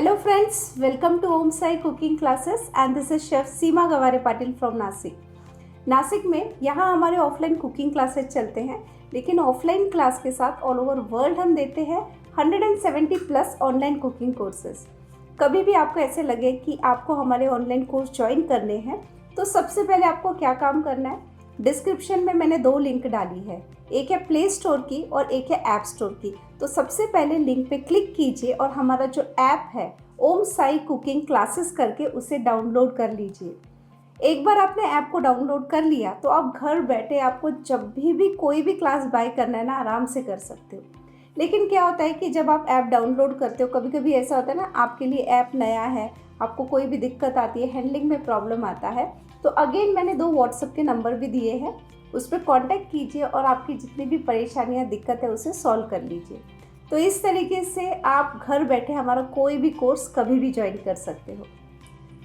Hello friends, welcome to Om Sai Cooking Classes and this is Chef Seema Gaware Patil from Nashik. Nashik में यहाँ हमारे offline cooking classes चलते हैं, लेकिन offline class के साथ ऑल ओवर वर्ल्ड हम देते हैं 170 प्लस ऑनलाइन कुकिंग कोर्सेज। कभी भी आपको ऐसे लगे कि आपको हमारे ऑनलाइन कोर्स ज्वाइन करने हैं तो सबसे पहले आपको क्या काम करना है, डिस्क्रिप्शन में मैंने 2 लिंक डाली है, एक है प्ले स्टोर की और एक है ऐप स्टोर की। तो सबसे पहले लिंक पे क्लिक कीजिए और हमारा जो ऐप है ओम साई कुकिंग क्लासेस करके उसे डाउनलोड कर लीजिए। एक बार आपने ऐप को डाउनलोड कर लिया तो आप घर बैठे आपको जब भी कोई भी क्लास बाय करना है ना, आराम से कर सकते हो। लेकिन क्या होता है कि जब आप ऐप डाउनलोड करते हो, कभी कभी ऐसा होता है ना, आपके लिए ऐप नया है, आपको कोई भी दिक्कत आती है, हैंडलिंग में प्रॉब्लम आता है, तो अगेन मैंने 2 व्हाट्सएप के नंबर भी दिए हैं, उस पर कॉन्टैक्ट कीजिए और आपकी जितनी भी परेशानियाँ दिक्कत है उसे सॉल्व कर लीजिए। तो इस तरीके से आप घर बैठे हमारा कोई भी कोर्स कभी भी ज्वाइन कर सकते हो।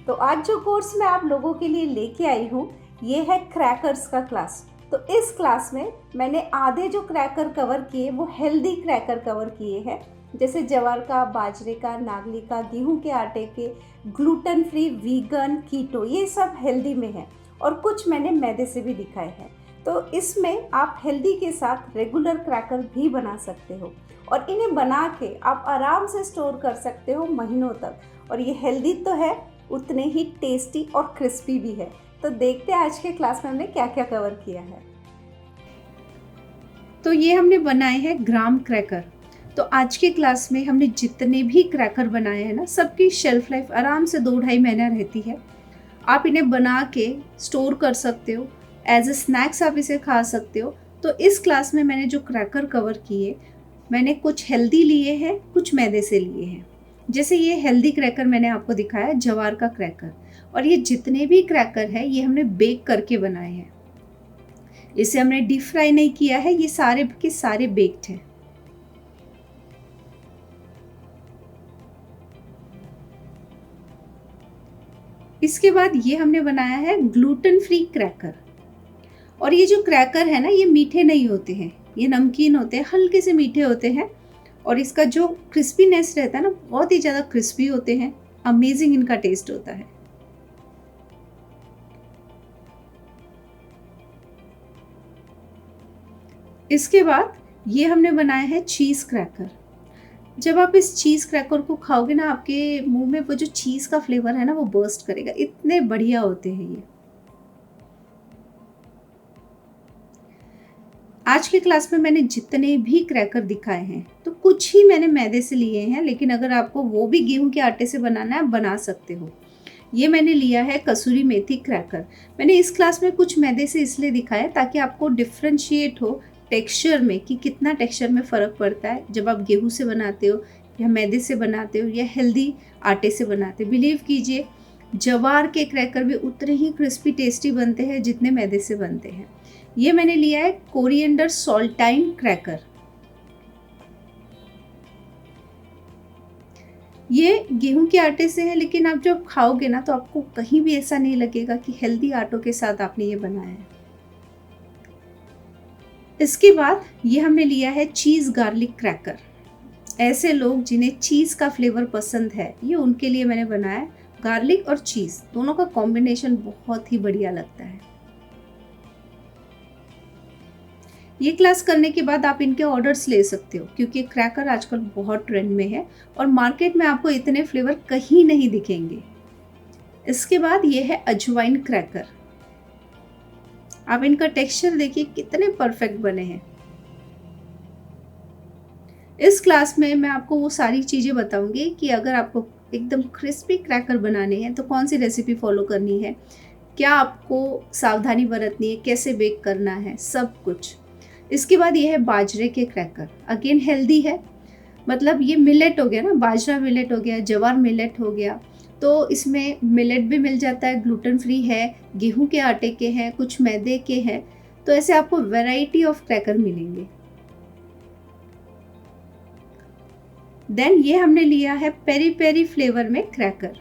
तो आज जो कोर्स मैं आप लोगों के लिए लेके आई हूँ ये है क्रैकर्स का क्लास। तो इस क्लास में मैंने आधे जो क्रैकर कवर किए वो हेल्दी क्रैकर कवर किए हैं, जैसे ज्वार का, बाजरे का, नागली का, गेहूं के आटे के, ग्लूटेन फ्री, वीगन, कीटो, ये सब हेल्दी में है और कुछ मैंने मैदे से भी दिखाए हैं। तो इसमें आप हेल्दी के साथ रेगुलर क्रैकर भी बना सकते हो और इन्हें बना के आप आराम से स्टोर कर सकते हो महीनों तक। और ये हेल्दी तो है, उतने ही टेस्टी और क्रिस्पी भी है। तो देखते हैं आज के क्लास में हमने क्या क्या कवर किया है। तो ये हमने बनाए हैं ग्राम क्रैकर। तो आज के क्लास में हमने जितने भी क्रैकर बनाए हैं ना, सबकी शेल्फ लाइफ आराम से 2-2.5 महीना रहती है। आप इन्हें बना के स्टोर कर सकते हो, एज ए स्नैक्स आप इसे खा सकते हो। तो इस क्लास में मैंने जो क्रैकर कवर किए, मैंने कुछ हेल्दी लिए हैं, कुछ मैदे से लिए हैं। जैसे ये हेल्दी क्रैकर मैंने आपको दिखाया, ज्वार का क्रैकर, और ये जितने भी क्रैकर है ये हमने बेक करके बनाए हैं। इसे हमने डीप फ्राई नहीं किया है, ये सारे के सारे बेक्ड हैं। इसके बाद ये हमने बनाया है ग्लूटेन फ्री क्रैकर। और ये जो क्रैकर है ना, ये मीठे नहीं होते हैं, ये नमकीन होते हैं, हल्के से मीठे होते हैं और इसका जो क्रिस्पीनेस रहता है ना, बहुत ही ज़्यादा क्रिस्पी होते हैं। अमेजिंग इनका टेस्ट होता है। इसके बाद ये हमने बनाया है चीज़ क्रैकर। जब आप इस चीज़ क्रैकर को खाओगे ना, आपके मुंह में वो जो चीज़ का फ्लेवर है ना, वो बर्स्ट करेगा। इतने बढ़िया होते हैं ये। आज के क्लास में मैंने जितने भी क्रैकर दिखाए हैं तो कुछ ही मैंने मैदे से लिए हैं, लेकिन अगर आपको वो भी गेहूं के आटे से बनाना है, बना सकते हो। ये मैंने लिया है कसूरी मेथी क्रैकर। मैंने इस क्लास में कुछ मैदे से इसलिए दिखाया ताकि आपको डिफ्रेंशिएट हो टेक्सचर में कि कितना टेक्सचर में फ़र्क पड़ता है जब आप गेहूं से बनाते हो या मैदे से बनाते हो या हेल्दी आटे से बनाते हो। बिलीव कीजिए, ज्वार के क्रैकर भी उतने ही क्रिस्पी टेस्टी बनते हैं जितने मैदे से बनते हैं। ये मैंने लिया है कोरिएंडर सॉल्टाइन क्रैकर। ये गेहूं के आटे से है, लेकिन आप जब खाओगे ना तो आपको कहीं भी ऐसा नहीं लगेगा कि हेल्दी आटों के साथ आपने ये बनाया है। इसके बाद ये हमने लिया है चीज़ गार्लिक क्रैकर। ऐसे लोग जिन्हें चीज़ का फ्लेवर पसंद है, ये उनके लिए मैंने बनाया। गार्लिक और चीज़ दोनों का कॉम्बिनेशन बहुत ही बढ़िया लगता है। ये क्लास करने के बाद आप इनके ऑर्डर्स ले सकते हो, क्योंकि क्रैकर आजकल बहुत ट्रेंड में है और मार्केट में आपको इतने फ्लेवर कहीं नहीं दिखेंगे। इसके बाद ये है अजवाइन क्रैकर। आप इनका टेक्सचर देखिए कितने परफेक्ट बने हैं। इस क्लास में मैं आपको वो सारी चीज़ें बताऊंगी कि अगर आपको एकदम क्रिस्पी क्रैकर बनाने हैं तो कौन सी रेसिपी फॉलो करनी है, क्या आपको सावधानी बरतनी है, कैसे बेक करना है, सब कुछ। इसके बाद ये है बाजरे के क्रैकर। अगेन हेल्दी है, मतलब ये मिलेट हो गया ना, बाजरा मिलेट हो गया, ज्वार मिलेट हो गया, तो इसमें मिलेट भी मिल जाता है, ग्लूटेन फ्री है, गेहूं के आटे के हैं, कुछ मैदे के हैं। तो ऐसे आपको वैरायटी ऑफ क्रैकर मिलेंगे। देन ये हमने लिया है पेरी पेरी फ्लेवर में क्रैकर।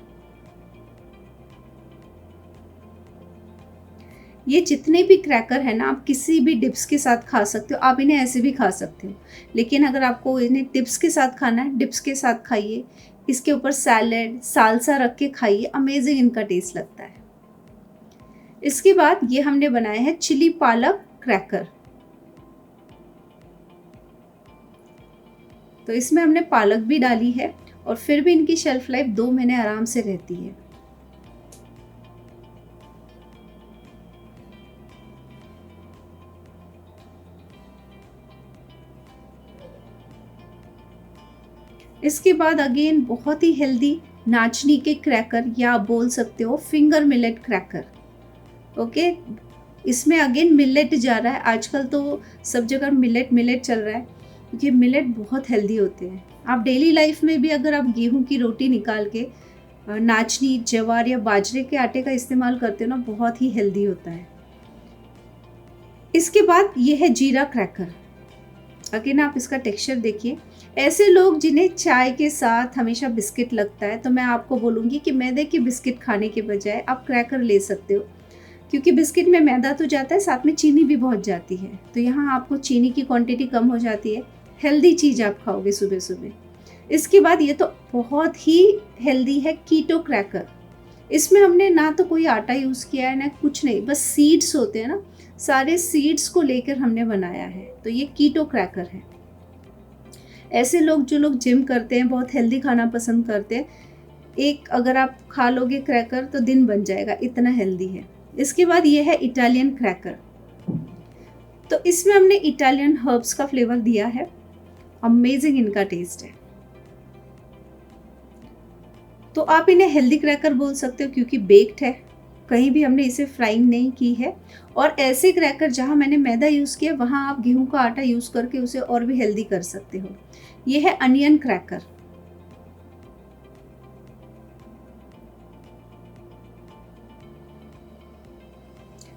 ये जितने भी क्रैकर है ना, आप किसी भी डिप्स के साथ खा सकते हो। आप इन्हें ऐसे भी खा सकते हो, लेकिन अगर आपको इन्हें डिप्स के साथ खाना है, डिप्स के साथ खाइए। इसके ऊपर सैलेड सालसा रख के खाइए, अमेजिंग इनका टेस्ट लगता है। इसके बाद ये हमने बनाए हैं चिली पालक क्रैकर। तो इसमें हमने पालक भी डाली है और फिर भी इनकी शेल्फ लाइफ 2 महीने आराम से रहती है। इसके बाद अगेन बहुत ही हेल्दी नाचनी के क्रैकर, या आप बोल सकते हो फिंगर मिलेट क्रैकर। ओके, इसमें अगेन मिलेट जा रहा है। आजकल तो सब जगह मिलेट चल रहा है, क्योंकि मिलेट बहुत हेल्दी होते हैं। आप डेली लाइफ में भी अगर आप गेहूं की रोटी निकाल के नाचनी, ज्वार या बाजरे के आटे का इस्तेमाल करते हो ना, बहुत ही हेल्दी होता है। इसके बाद ये है जीरा क्रैकर। अगेन आप इसका टेक्सचर देखिए। ऐसे लोग जिन्हें चाय के साथ हमेशा बिस्किट लगता है, तो मैं आपको बोलूँगी कि मैदे की बिस्किट खाने के बजाय आप क्रैकर ले सकते हो, क्योंकि बिस्किट में मैदा तो जाता है, साथ में चीनी भी बहुत जाती है। तो यहाँ आपको चीनी की क्वांटिटी कम हो जाती है, हेल्दी चीज़ आप खाओगे सुबह सुबह। इसके बाद ये तो बहुत ही हेल्दी है कीटो क्रैकर। इसमें हमने ना तो कोई आटा यूज़ किया है ना कुछ नहीं, बस सीड्स होते हैं ना, सारे सीड्स को लेकर हमने बनाया है। तो ये कीटो क्रैकर है। ऐसे लोग जो लोग जिम करते हैं, बहुत हेल्दी खाना पसंद करते हैं, एक अगर आप खा लोगे क्रैकर तो दिन बन जाएगा, इतना हेल्दी है। इसके बाद ये है इटालियन क्रैकर। तो इसमें हमने इटालियन हर्ब्स का फ्लेवर दिया है, अमेजिंग इनका टेस्ट है। तो आप इन्हें हेल्दी क्रैकर बोल सकते हो, क्योंकि बेक्ड है, कहीं भी हमने इसे फ्राइंग नहीं की है। और ऐसे क्रैकर जहाँ मैंने मैदा यूज़ किया, वहाँ आप गेहूं का आटा यूज़ करके उसे और भी हेल्दी कर सकते हो। ये है अनियन क्रैकर।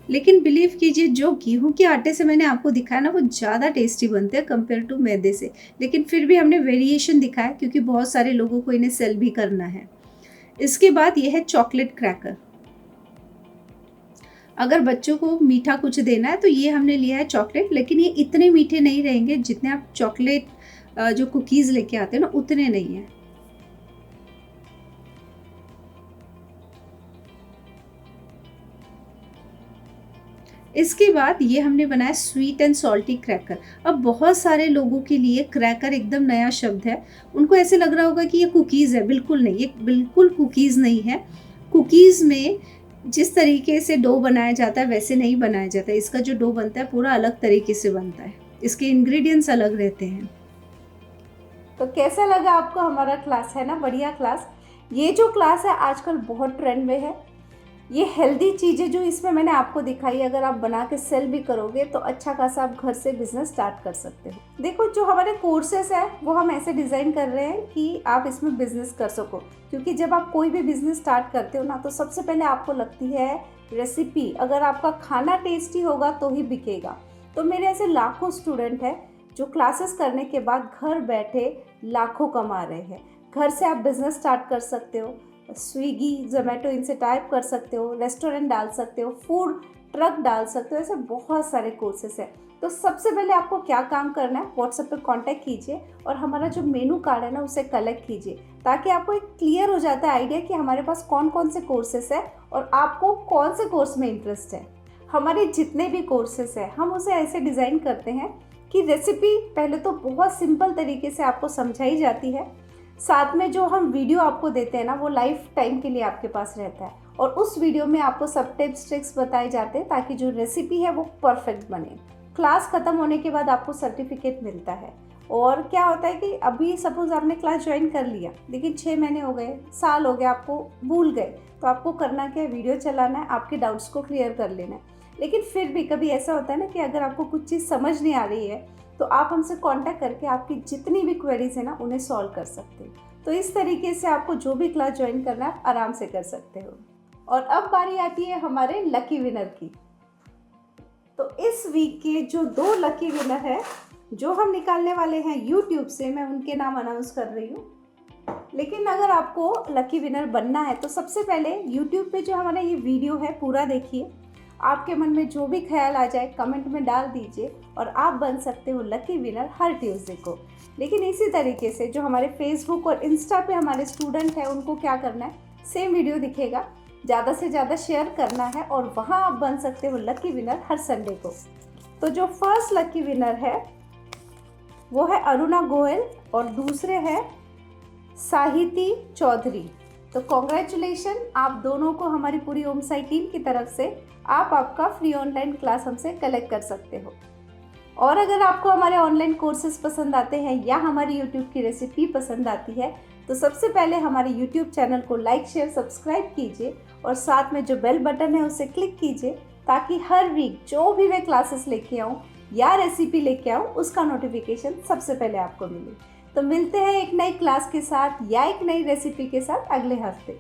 लेकिन बिलीव कीजिए, जो गेहूं के आटे से मैंने आपको दिखाया ना, वो ज़्यादा टेस्टी बनते हैं कंपेयर टू मैदे से। लेकिन फिर भी हमने वेरिएशन दिखाया, क्योंकि बहुत सारे लोगों को इन्हें सेल भी करना है। इसके बाद ये है चॉकलेट क्रैकर। अगर बच्चों को मीठा कुछ देना है तो ये हमने लिया है चॉकलेट, लेकिन ये इतने मीठे नहीं रहेंगे जितने आप चॉकलेट जो कुकीज़ लेके आते हैं ना, उतने नहीं है। इसके बाद ये हमने बनाया स्वीट एंड सॉल्टी क्रैकर। अब बहुत सारे लोगों के लिए क्रैकर एकदम नया शब्द है, उनको ऐसे लग रहा होगा कि ये कुकीज़ है। बिल्कुल नहीं, ये बिल्कुल कुकीज़ नहीं है। कुकीज़ में जिस तरीके से डो बनाया जाता है वैसे नहीं बनाया जाता है। इसका जो डो बनता है पूरा अलग तरीके से बनता है, इसके इंग्रेडिएंट्स अलग रहते हैं। तो कैसा लगा आपको हमारा क्लास? है ना बढ़िया क्लास? ये जो क्लास है आजकल बहुत ट्रेंड में है। ये हेल्दी चीज़ें जो इसमें मैंने आपको दिखाई, अगर आप बना के सेल भी करोगे तो अच्छा खासा आप घर से बिजनेस स्टार्ट कर सकते हो। देखो, जो हमारे कोर्सेस है वो हम ऐसे डिज़ाइन कर रहे हैं कि आप इसमें बिजनेस कर सको, क्योंकि जब आप कोई भी बिजनेस स्टार्ट करते हो ना, तो सबसे पहले आपको लगती है रेसिपी। अगर आपका खाना टेस्टी होगा तो ही बिकेगा। तो मेरे ऐसे लाखों स्टूडेंट हैं जो क्लासेस करने के बाद घर बैठे लाखों कमा रहे हैं। घर से आप बिजनेस स्टार्ट कर सकते हो, स्विगी जोमेटो इनसे टाइप कर सकते हो, रेस्टोरेंट डाल सकते हो, फूड ट्रक डाल सकते हो। ऐसे बहुत सारे कोर्सेस हैं। तो सबसे पहले आपको क्या काम करना है, व्हाट्सएप पे कांटेक्ट कीजिए और हमारा जो मेनू कार्ड है ना उसे कलेक्ट कीजिए, ताकि आपको एक क्लियर हो जाता है आइडिया कि हमारे पास कौन कौन से कोर्सेस है और आपको कौन से कोर्स में इंटरेस्ट है। हमारे जितने भी कोर्सेस हैं हम उसे ऐसे डिज़ाइन करते हैं कि रेसिपी पहले तो बहुत सिंपल तरीके से आपको समझाई जाती है, साथ में जो हम वीडियो आपको देते हैं ना वो लाइफ टाइम के लिए आपके पास रहता है, और उस वीडियो में आपको सब टिप्स ट्रिक्स बताए जाते हैं ताकि जो रेसिपी है वो परफेक्ट बने। क्लास ख़त्म होने के बाद आपको सर्टिफिकेट मिलता है। और क्या होता है कि अभी सपोज़ आपने क्लास ज्वाइन कर लिया, लेकिन 6 महीने हो गए, साल हो गया, आपको भूल गए, तो आपको करना क्या है, वीडियो चलाना है, आपके डाउट्स को क्लियर कर लेना है। लेकिन फिर भी कभी ऐसा होता है ना कि अगर आपको कुछ चीज़ समझ नहीं आ रही है, तो आप हमसे कांटेक्ट करके आपकी जितनी भी क्वेरीज है ना उन्हें सॉल्व कर सकते हो। तो इस तरीके से आपको जो भी क्लास ज्वाइन करना है आप आराम से कर सकते हो। और अब बारी आती है हमारे लकी विनर की। तो इस वीक के जो 2 लकी विनर है जो हम निकालने वाले हैं यूट्यूब से, मैं उनके नाम अनाउंस कर रही हूँ। लेकिन अगर आपको लकी विनर बनना है तो सबसे पहले यूट्यूब पे जो हमारा ये वीडियो है पूरा देखिए। आपके मन में जो भी ख्याल आ जाए कमेंट में डाल दीजिए और आप बन सकते हो लकी विनर हर ट्यूसडे को। लेकिन इसी तरीके से जो हमारे फेसबुक और इंस्टा पे हमारे स्टूडेंट हैं उनको क्या करना है, सेम वीडियो दिखेगा, ज़्यादा से ज़्यादा शेयर करना है और वहाँ आप बन सकते हो लकी विनर हर संडे को। तो जो फर्स्ट लकी विनर है वो है अरुणा गोयल और दूसरे हैं साहिती चौधरी। तो कॉन्ग्रेचुलेशन, आप दोनों को हमारी पूरी ओम साई टीम की तरफ से आप आपका फ्री ऑनलाइन क्लास हमसे कलेक्ट कर सकते हो। और अगर आपको हमारे ऑनलाइन कोर्सेज पसंद आते हैं या हमारी यूट्यूब की रेसिपी पसंद आती है तो सबसे पहले हमारे यूट्यूब चैनल को लाइक शेयर सब्सक्राइब कीजिए और साथ में जो बेल बटन है उसे क्लिक कीजिए ताकि हर वीक जो भी मैं क्लासेस लेके आऊँ या रेसिपी लेके आऊँ उसका नोटिफिकेशन सबसे पहले आपको मिले। तो मिलते हैं एक नई क्लास के साथ या एक नई रेसिपी के साथ अगले हफ्ते।